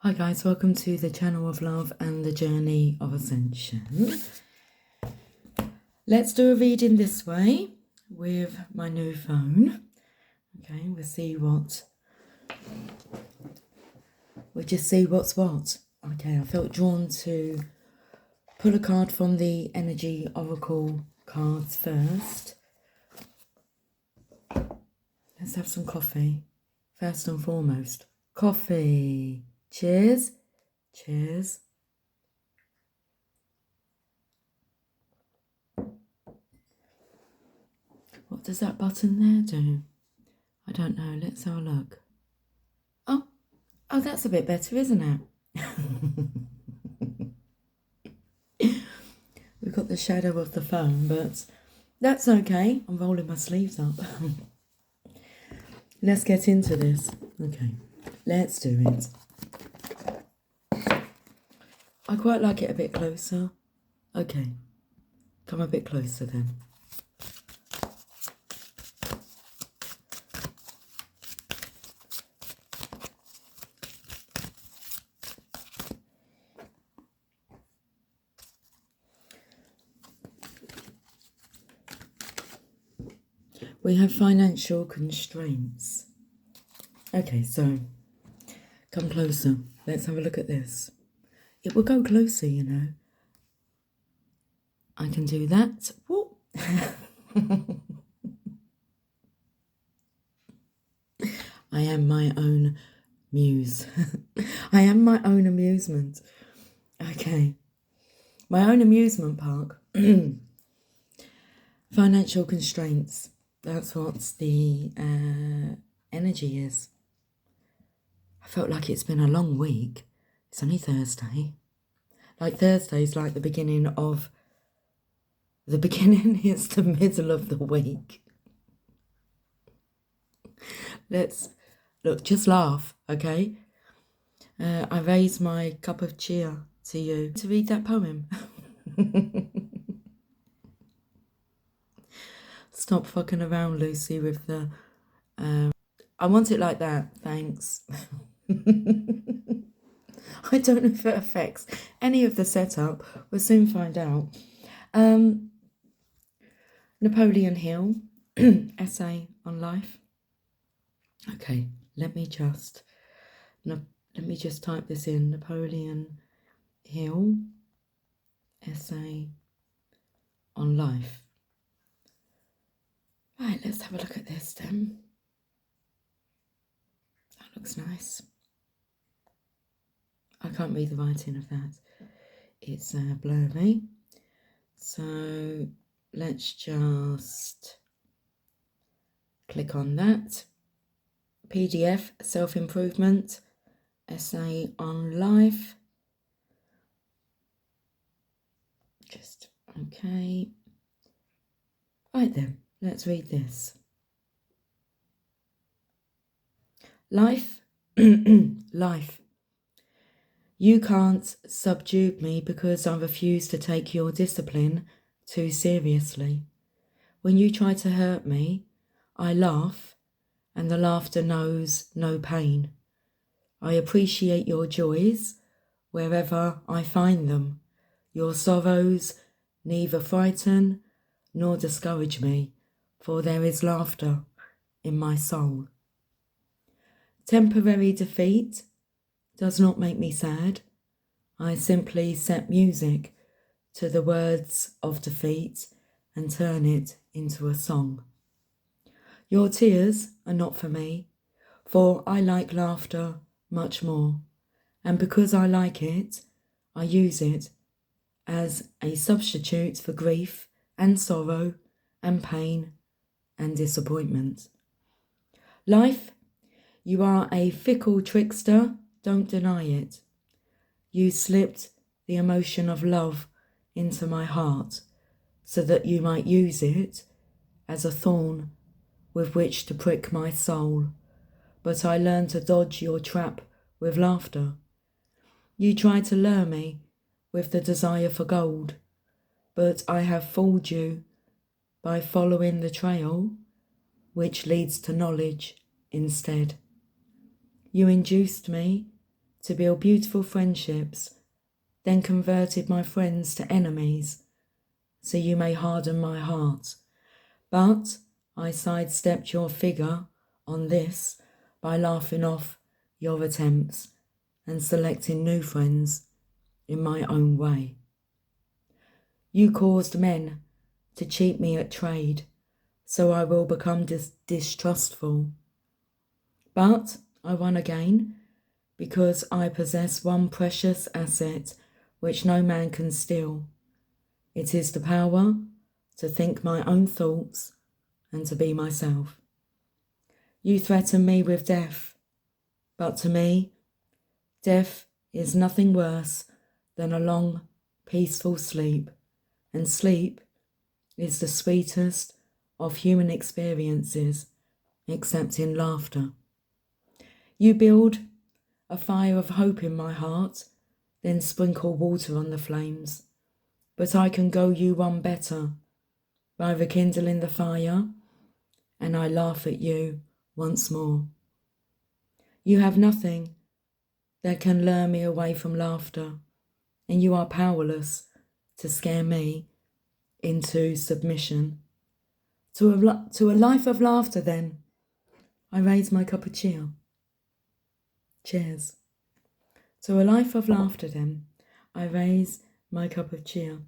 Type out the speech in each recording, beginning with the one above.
Hi guys, welcome to the channel of love and the journey of ascension. Let's do a reading this way with my new phone. Okay, we'll just see what's what. Okay, I felt drawn to pull a card from the Energy Oracle cards first. Let's have some coffee. First and foremost, coffee. Cheers. Cheers. What does that button there do? I don't know. Let's have a look. Oh, that's a bit better, isn't it? We've got the shadow of the phone, but that's okay. I'm rolling my sleeves up. Let's get into this. Okay, let's do it. I quite like it a bit closer. Okay, come a bit closer then. We have financial constraints. Okay, so come closer. Let's have a look at this. It will go closer, you know. I can do that. Whoop. I am my own muse. I am my own amusement. Okay. My own amusement park. Financial constraints. That's what the energy is. I felt like it's been a long week. It's only Thursday. Like Thursday's like the beginning of... The beginning is the middle of the week. Let's... Look, just laugh, okay? I raise my cup of cheer to you to read that poem. Stop fucking around, Lucy, with the... I want it like that, thanks. I don't know if it affects any of the setup. We'll soon find out. Napoleon Hill, essay on life. Okay, let me just type this in. Napoleon Hill, essay on life. Right, let's have a look at this then. That looks nice. I can't read the writing of that. It's blurry. So let's just click on that. PDF, self-improvement, essay on life. Just, okay. Right then, let's read this. Life, life. You can't subdue me because I refuse to take your discipline too seriously. When you try to hurt me, I laugh, and the laughter knows no pain. I appreciate your joys wherever I find them. Your sorrows neither frighten nor discourage me, for there is laughter in my soul. Temporary defeat does not make me sad. I simply set music to the words of defeat and turn it into a song. Your tears are not for me, for I like laughter much more, and because I like it, I use it as a substitute for grief and sorrow and pain and disappointment. Life, you are a fickle trickster, don't deny it. You slipped the emotion of love into my heart so that you might use it as a thorn with which to prick my soul. But I learned to dodge your trap with laughter. You tried to lure me with the desire for gold, but I have fooled you by following the trail which leads to knowledge instead. You induced me to build beautiful friendships, then converted my friends to enemies, so you may harden my heart. But I sidestepped your figure on this by laughing off your attempts and selecting new friends in my own way. You caused men to cheat me at trade, so I will become distrustful. But I won again, because I possess one precious asset which no man can steal. It is the power to think my own thoughts and to be myself. You threaten me with death, but to me, death is nothing worse than a long, peaceful sleep, and sleep is the sweetest of human experiences, except in laughter. You build a fire of hope in my heart, then sprinkle water on the flames. But I can go you one better, by rekindling the fire, and I laugh at you once more. You have nothing that can lure me away from laughter, and you are powerless to scare me into submission. To a life of laughter, then, I raise my cup of cheer. Cheers. To a life of laughter, then, I raise my cup of cheer.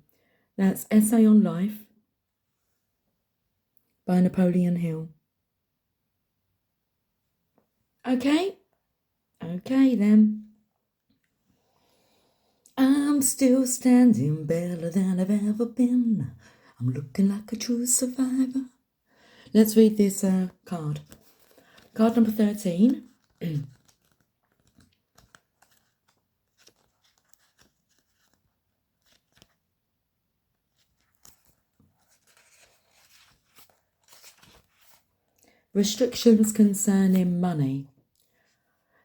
That's Essay on Life by Napoleon Hill. Okay then. I'm still standing better than I've ever been. I'm looking like a true survivor. Let's read this card. Card number 13. Restrictions concerning money.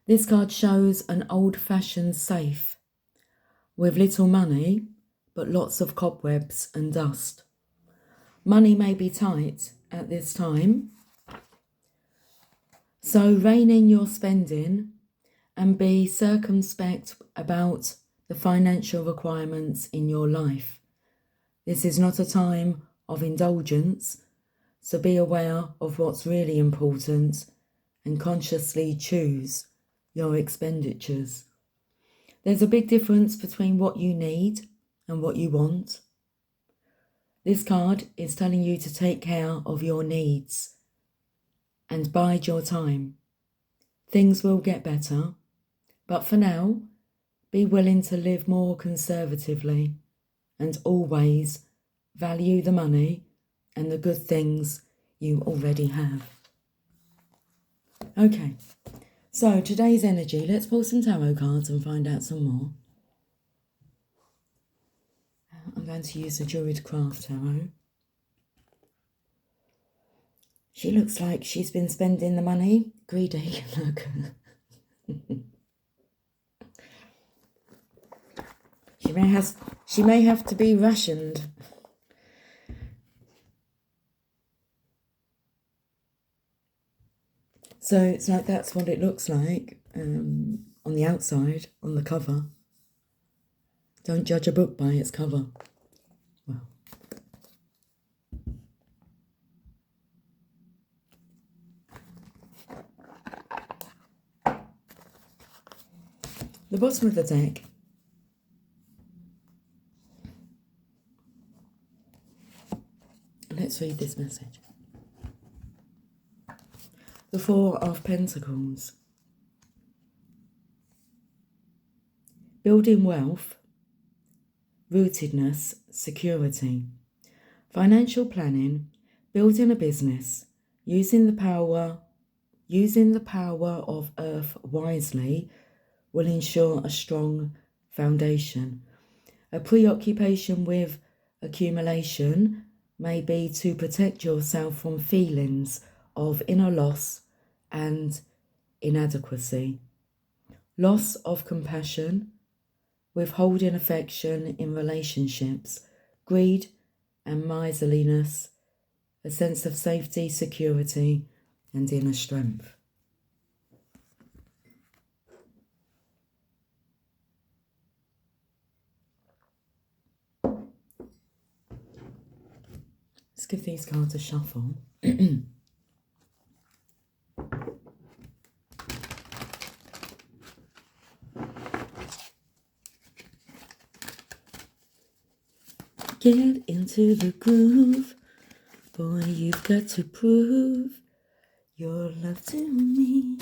This card shows an old-fashioned safe with little money but lots of cobwebs and dust. Money may be tight at this time, so rein in your spending and be circumspect about the financial requirements in your life. This is not a time of indulgence, so be aware of what's really important and consciously choose your expenditures. There's a big difference between what you need and what you want. This card is telling you to take care of your needs and bide your time. Things will get better, but for now, be willing to live more conservatively and always value the money and the good things you already have. Okay, so today's energy, let's pull some tarot cards and find out some more. I'm going to use the Druid Craft Tarot. She looks like she's been spending the money. Greedy, look. She may have to be rationed. So it's like that's what it looks like on the outside, on the cover. Don't judge a book by its cover. Well. The bottom of the deck. Let's read this message. The Four of Pentacles. Building wealth, rootedness, security. Financial planning, building a business, using the power of earth wisely will ensure a strong foundation. A preoccupation with accumulation may be to protect yourself from feelings of inner loss and inadequacy. Loss of compassion, withholding affection in relationships, greed and miserliness, a sense of safety, security, and inner strength. Let's give these cards a shuffle. Get into the groove, boy, you've got to prove your love to me,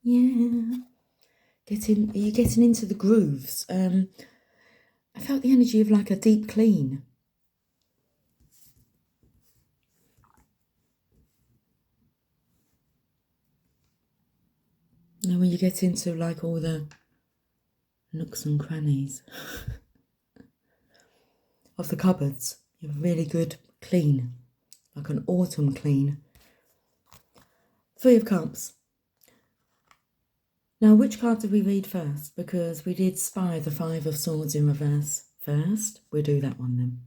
yeah. Are you getting into the grooves? I felt the energy of like a deep clean. You know, when you get into like all the nooks and crannies of the cupboards, you have a really good clean, like an autumn clean. 3 of Cups. Now, which card did we read first? Because we did spy the 5 of Swords in reverse first. We'll do that one then.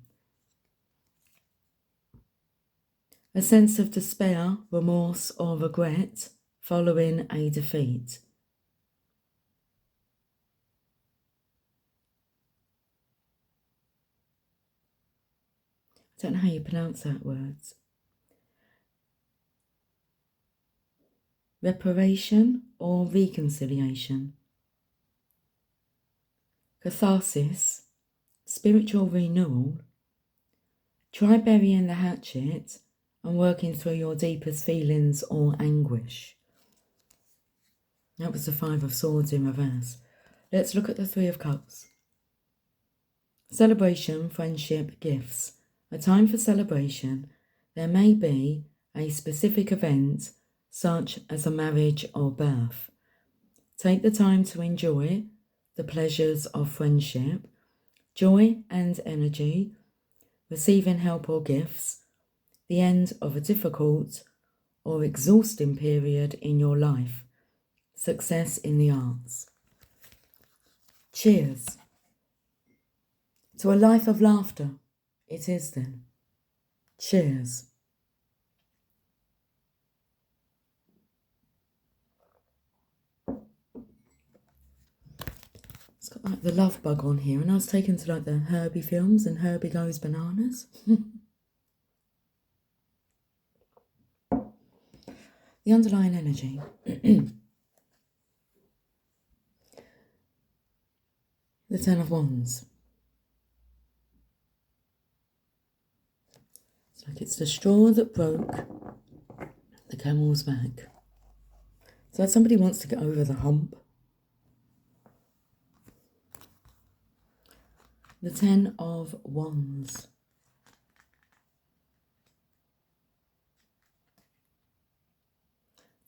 A sense of despair, remorse or regret following a defeat. I don't know how you pronounce that words. Reparation or reconciliation. Catharsis, spiritual renewal. Try burying the hatchet and working through your deepest feelings or anguish. That was the 5 of Swords in reverse. Let's look at the 3 of Cups. Celebration, friendship, gifts. A time for celebration. There may be a specific event such as a marriage or birth. Take the time to enjoy the pleasures of friendship, joy and energy, receiving help or gifts, the end of a difficult or exhausting period in your life, success in the arts. Cheers. To a life of laughter, it is then. Cheers. It's got like the love bug on here, and I was taken to like the Herbie films and Herbie Goes Bananas. The underlying energy. The 10 of Wands. It's like it's the straw that broke the camel's back. So somebody wants to get over the hump. The 10 of Wands.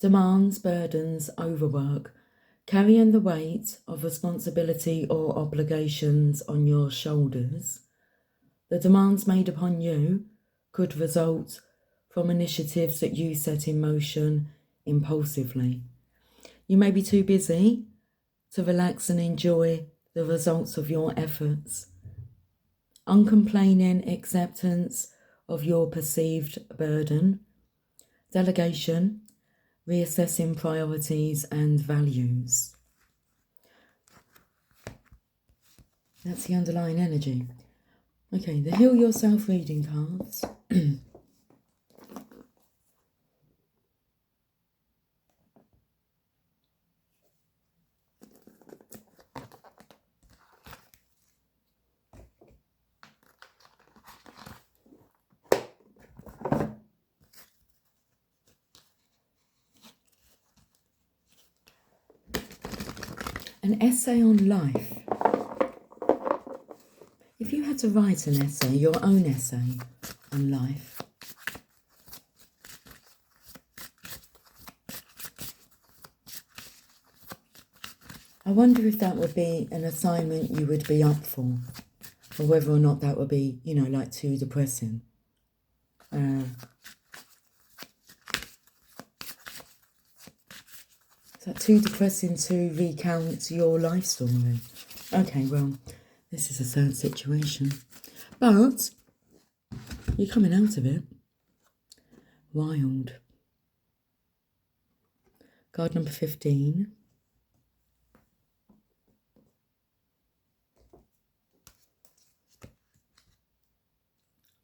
Demands, burdens, overwork, carrying the weight of responsibility or obligations on your shoulders. The demands made upon you could result from initiatives that you set in motion impulsively. You may be too busy to relax and enjoy the results of your efforts. Uncomplaining acceptance of your perceived burden. Delegation, reassessing priorities and values. That's the underlying energy. Okay, the Heal Yourself reading cards. An essay on life. If you had to write an essay, your own essay on life, I wonder if that would be an assignment you would be up for, or whether or not that would be, you know, like too depressing. Is that too depressing to recount your life story? Okay, well, this is a sad situation. But you're coming out of it. Wild. Card number 15.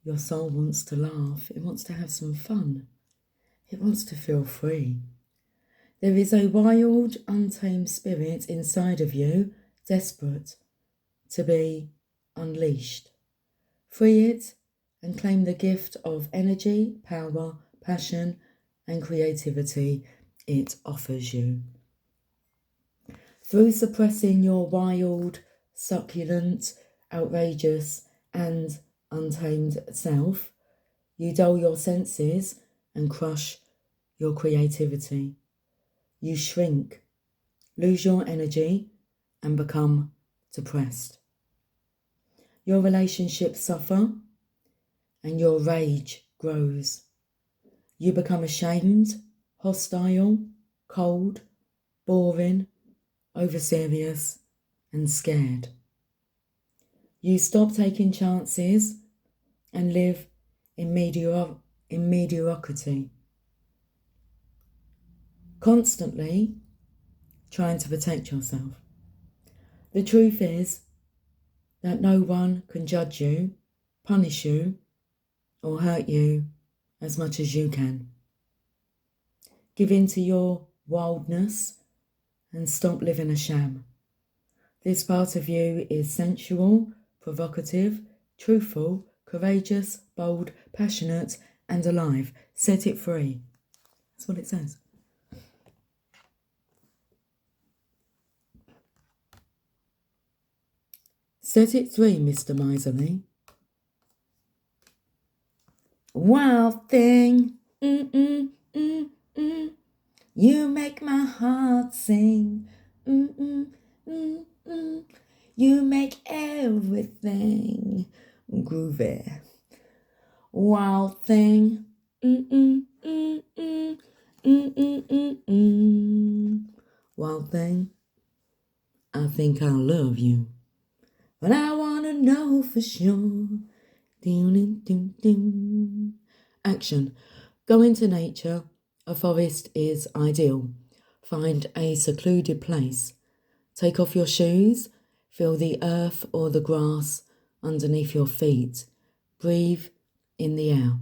your soul wants to laugh. It wants to have some fun. It wants to feel free. There is a wild, untamed spirit inside of you, desperate to be unleashed. Free it and claim the gift of energy, power, passion, and creativity it offers you. Through suppressing your wild, succulent, outrageous, and untamed self, you dull your senses and crush your creativity. You shrink, lose your energy, and become depressed. Your relationships suffer, and your rage grows. You become ashamed, hostile, cold, boring, over-serious, and scared. You stop taking chances and live in mediocrity, constantly trying to protect yourself. The truth is that no one can judge you, punish you, or hurt you as much as you can. Give in to your wildness and stop living a sham. This part of you is sensual, provocative, truthful, courageous, bold, passionate, and alive. Set it free. That's what it says. Set it free, Mr. Miserly. Wild thing, you make my heart sing, you make everything groovy. Wild thing, wild thing, I think I love you, but I wanna know for sure. Action. Go into nature. A forest is ideal. Find a secluded place. Take off your shoes. Feel the earth or the grass underneath your feet. Breathe in the air.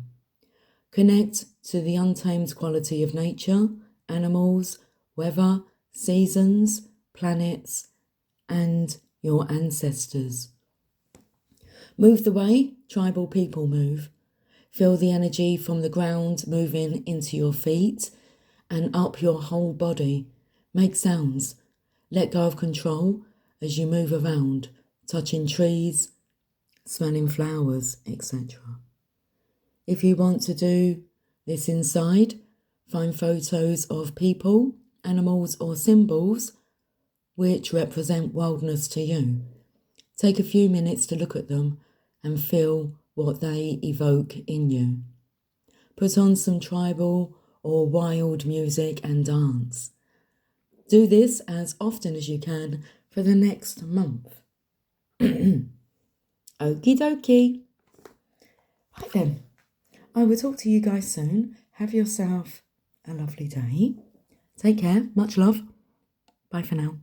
Connect to the untamed quality of nature, animals, weather, seasons, planets, and your ancestors. Move the way tribal people move. Feel the energy from the ground moving into your feet and up your whole body. Make sounds. Let go of control as you move around, touching trees, smelling flowers, etc. If you want to do this inside, find photos of people, animals, or symbols which represent wildness to you. Take a few minutes to look at them and feel what they evoke in you. Put on some tribal or wild music and dance. Do this as often as you can for the next month. Okie dokie. Right then, I will talk to you guys soon. Have yourself a lovely day. Take care. Much love. Bye for now.